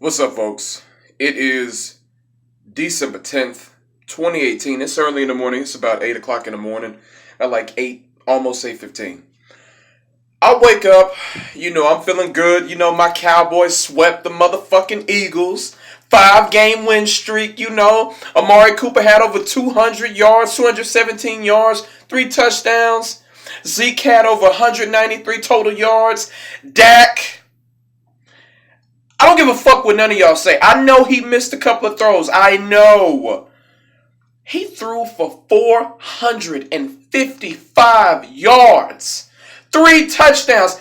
What's up, folks? It is December 10th, 2018. It's early in the morning. It's about 8 o'clock in the morning. At like 8, almost 8:15. I wake up, I'm feeling good. My Cowboys swept the motherfucking Eagles. 5-game win streak, Amari Cooper had over 200 yards, 217 yards, 3 touchdowns. Zeke had over 193 total yards. Dak, I don't give a fuck what none of y'all say. I know he missed a couple of throws. I know. He threw for 455 yards. 3 touchdowns.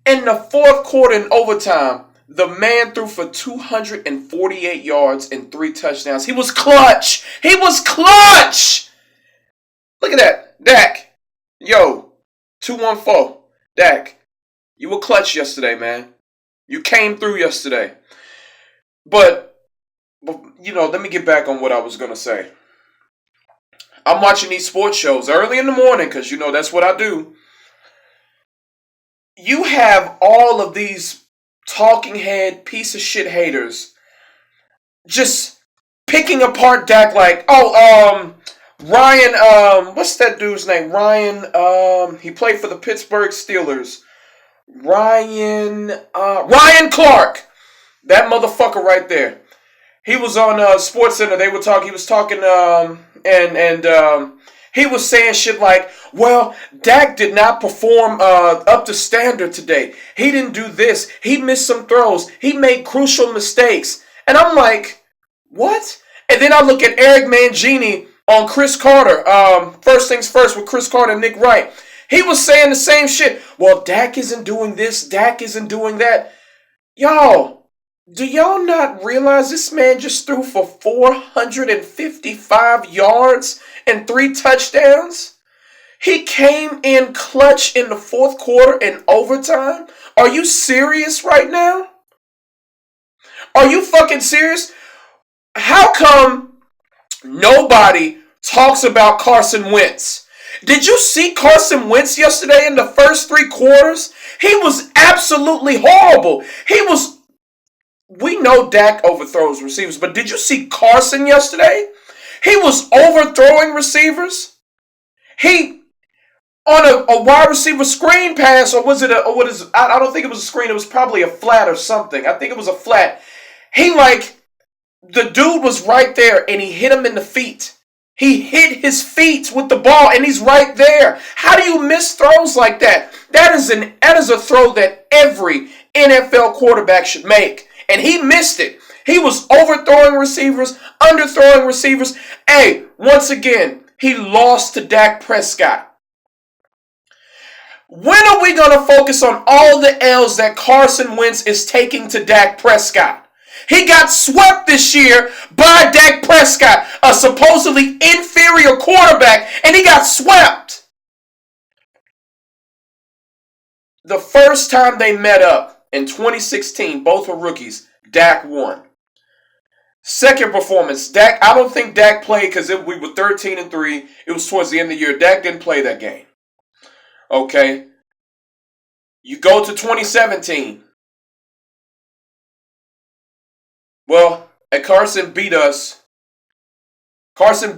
In the fourth quarter in overtime, the man threw for 248 yards and 3 touchdowns. He was clutch. He was clutch. Look at that. Dak. Yo, 214. Dak, you were clutch yesterday, man. You came through yesterday. But, let me get back on what I was going to say. I'm watching these sports shows early in the morning because, that's what I do. You have all of these talking head piece of shit haters just picking apart Dak like, Ryan, what's that dude's name? Ryan, he played for the Pittsburgh Steelers. Ryan Clark. That motherfucker right there. He was on Sports Center. He was talking, he was saying shit like, well, Dak did not perform up to standard today. He didn't do this. He missed some throws. He made crucial mistakes. And I'm like, what? And then I look at Eric Mangini on Chris Carter. First things first with Chris Carter and Nick Wright. He was saying the same shit. Well, Dak isn't doing this. Dak isn't doing that. Y'all, do y'all not realize this man just threw for 455 yards and 3 touchdowns? He came in clutch in the fourth quarter in overtime. Are you serious right now? Are you fucking serious? How come nobody talks about Carson Wentz? Did you see Carson Wentz yesterday in the first 3 quarters? He was absolutely horrible. We know Dak overthrows receivers, but did you see Carson yesterday? He was overthrowing receivers. He, on a wide receiver screen pass, or was it I don't think it was a screen, it was probably a flat or something. I think it was a flat. The dude was right there and he hit him in the feet. He hit his feet with the ball, and he's right there. How do you miss throws like that? That is a throw that every NFL quarterback should make, and he missed it. He was overthrowing receivers, underthrowing receivers. Hey, once again, he lost to Dak Prescott. When are we going to focus on all the L's that Carson Wentz is taking to Dak Prescott? He got swept this year by Dak Prescott, a supposedly inferior quarterback, and he got swept. The first time they met up in 2016, both were rookies, Dak won. Second performance, I don't think Dak played because we were 13-3. It was towards the end of the year. Dak didn't play that game. Okay. You go to 2017. Well, Carson beat us in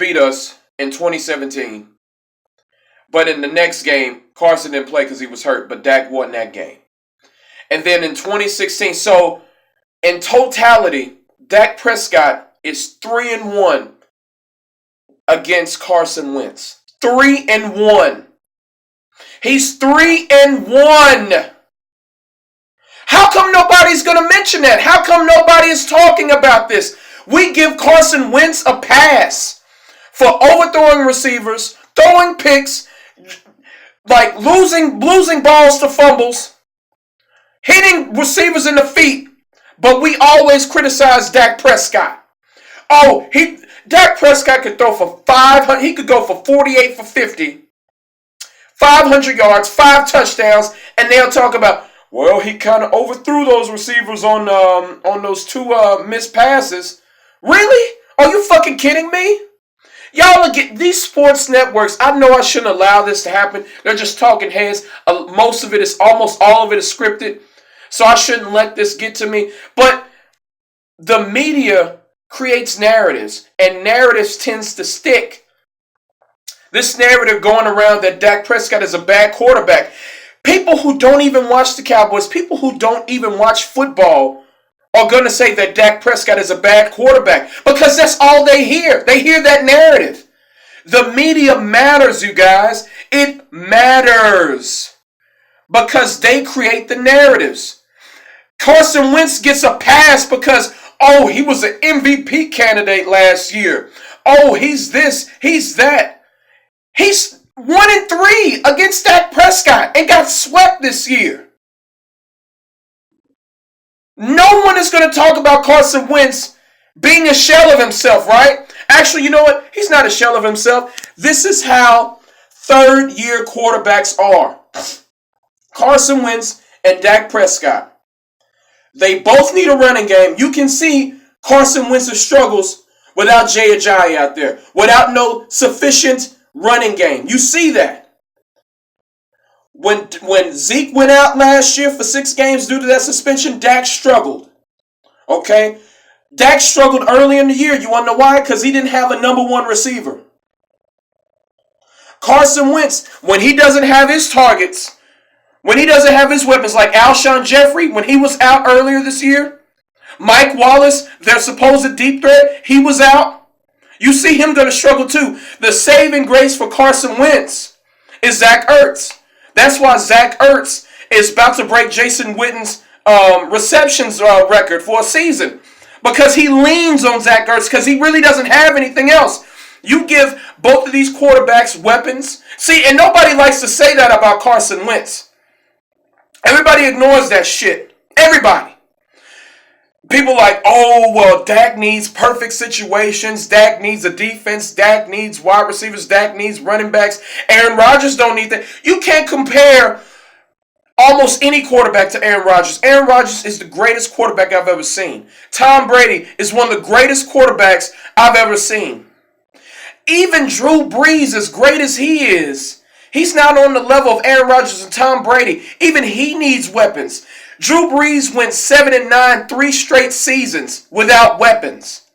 2017. But in the next game, Carson didn't play because he was hurt, but Dak won that game. And then in 2016, so in totality, Dak Prescott is 3-1 against Carson Wentz. 3-1. He's 3-1. How come nobody's going to mention that? How come nobody is talking about this? We give Carson Wentz a pass for overthrowing receivers, throwing picks, like losing balls to fumbles, hitting receivers in the feet, but we always criticize Dak Prescott. Dak Prescott could throw for 500. He could go for 48 for 50, 500 yards, 5 touchdowns, and they'll talk about, well, he kind of overthrew those receivers on those 2 missed passes. Really? Are you fucking kidding me? Y'all look at these sports networks. I know I shouldn't allow this to happen. They're just talking heads. Almost all of it is scripted. So I shouldn't let this get to me. But the media creates narratives, and narratives tends to stick. This narrative going around that Dak Prescott is a bad quarterback. People who don't even watch the Cowboys, people who don't even watch football, are going to say that Dak Prescott is a bad quarterback because that's all they hear. They hear that narrative. The media matters, you guys. It matters because they create the narratives. Carson Wentz gets a pass because, oh, he was an MVP candidate last year. Oh, he's this, he's that. He's 1-3 against Dak Prescott and got swept this year. No one is going to talk about Carson Wentz being a shell of himself, right? Actually, you know what? He's not a shell of himself. This is how third-year quarterbacks are. Carson Wentz and Dak Prescott. They both need a running game. You can see Carson Wentz's struggles without Jay Ajayi out there, without no sufficient running game. You see that. When Zeke went out last year for 6 games due to that suspension, Dak struggled. Okay? Dak struggled early in the year. You want to know why? Because he didn't have a number 1 receiver. Carson Wentz, when he doesn't have his targets, when he doesn't have his weapons like Alshon Jeffrey, when he was out earlier this year, Mike Wallace, their supposed deep threat, he was out. You see him going to struggle too. The saving grace for Carson Wentz is Zach Ertz. That's why Zach Ertz is about to break Jason Witten's receptions record for a season. Because he leans on Zach Ertz because he really doesn't have anything else. You give both of these quarterbacks weapons. See, and nobody likes to say that about Carson Wentz. Everybody ignores that shit. Everybody. People like, oh, well, Dak needs perfect situations. Dak needs a defense. Dak needs wide receivers. Dak needs running backs. Aaron Rodgers don't need that. You can't compare almost any quarterback to Aaron Rodgers. Aaron Rodgers is the greatest quarterback I've ever seen. Tom Brady is one of the greatest quarterbacks I've ever seen. Even Drew Brees, as great as he is, he's not on the level of Aaron Rodgers and Tom Brady. Even he needs weapons. Drew Brees went 7-9 3 straight seasons without weapons.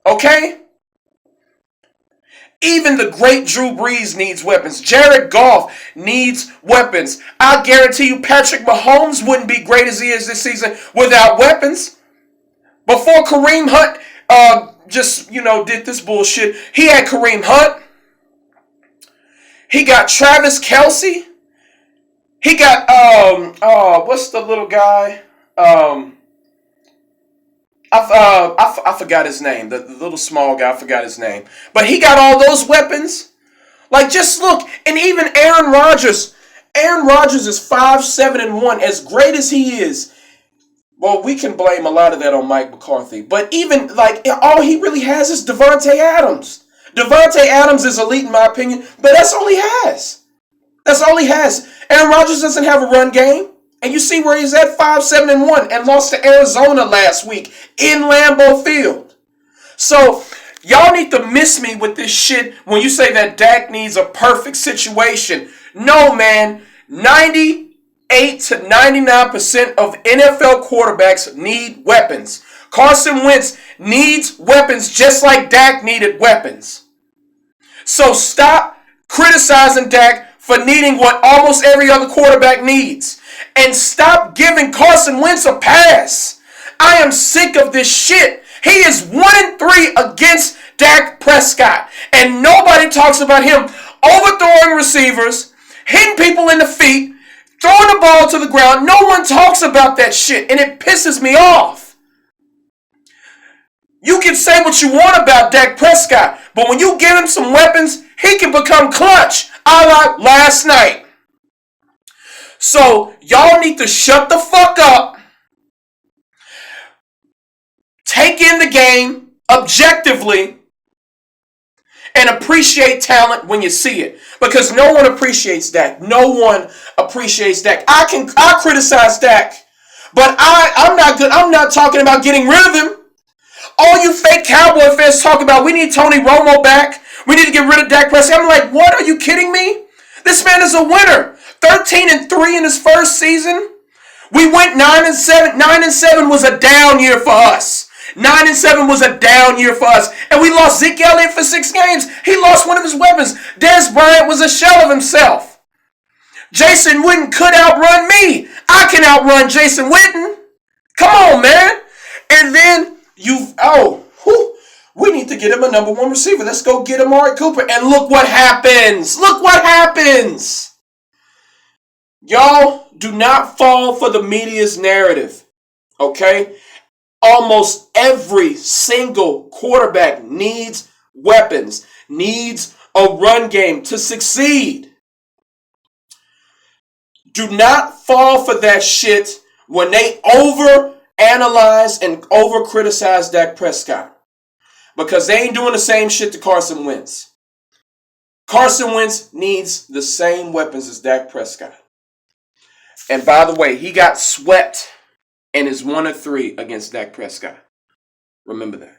Okay? Even the great Drew Brees needs weapons. Jared Goff needs weapons. I guarantee you Patrick Mahomes wouldn't be great as he is this season without weapons. Before Kareem Hunt did this bullshit, he had Kareem Hunt. He got Travis Kelce. He got, what's the little guy? I forgot his name. The little small guy, I forgot his name. But he got all those weapons. Like, just look. And even Aaron Rodgers. Aaron Rodgers is 5-7-1. As great as he is. Well, we can blame a lot of that on Mike McCarthy. But even, like, all he really has is Devontae Adams. Devontae Adams is elite in my opinion. But that's all he has. That's all he has. Aaron Rodgers doesn't have a run game. And you see where he's at, 5-7-1, and lost to Arizona last week in Lambeau Field. So, y'all need to miss me with this shit when you say that Dak needs a perfect situation. No, man. 98 to 99% of NFL quarterbacks need weapons. Carson Wentz needs weapons just like Dak needed weapons. So stop criticizing Dak for needing what almost every other quarterback needs. And stop giving Carson Wentz a pass. I am sick of this shit. He is 1-3 against Dak Prescott. And nobody talks about him overthrowing receivers, hitting people in the feet, throwing the ball to the ground. No one talks about that shit. And it pisses me off. You can say what you want about Dak Prescott, but when you give him some weapons, he can become clutch, a la last night. So, y'all need to shut the fuck up, take in the game objectively, and appreciate talent when you see it. Because no one appreciates Dak. No one appreciates Dak. I criticize Dak, but I'm not good. I'm not talking about getting rid of him. All you fake Cowboy fans talk about, we need Tony Romo back. We need to get rid of Dak Prescott. I'm like, what? Are you kidding me? This man is a winner. 13-3 in his first season. We went 9-7. 9-7 was a down year for us. 9-7 was a down year for us. And we lost Zeke Elliott for 6 games. He lost one of his weapons. Des Bryant was a shell of himself. Jason Witten could outrun me. I can outrun Jason Witten. Come on, man. And then we need to get him a number 1 receiver. Let's go get Amari Cooper. And look what happens. Look what happens. Y'all do not fall for the media's narrative. Okay? Almost every single quarterback needs weapons, needs a run game to succeed. Do not fall for that shit when they overanalyze and over-criticize Dak Prescott. Because they ain't doing the same shit to Carson Wentz. Carson Wentz needs the same weapons as Dak Prescott. And by the way, he got swept and is 1-3 against Dak Prescott. Remember that.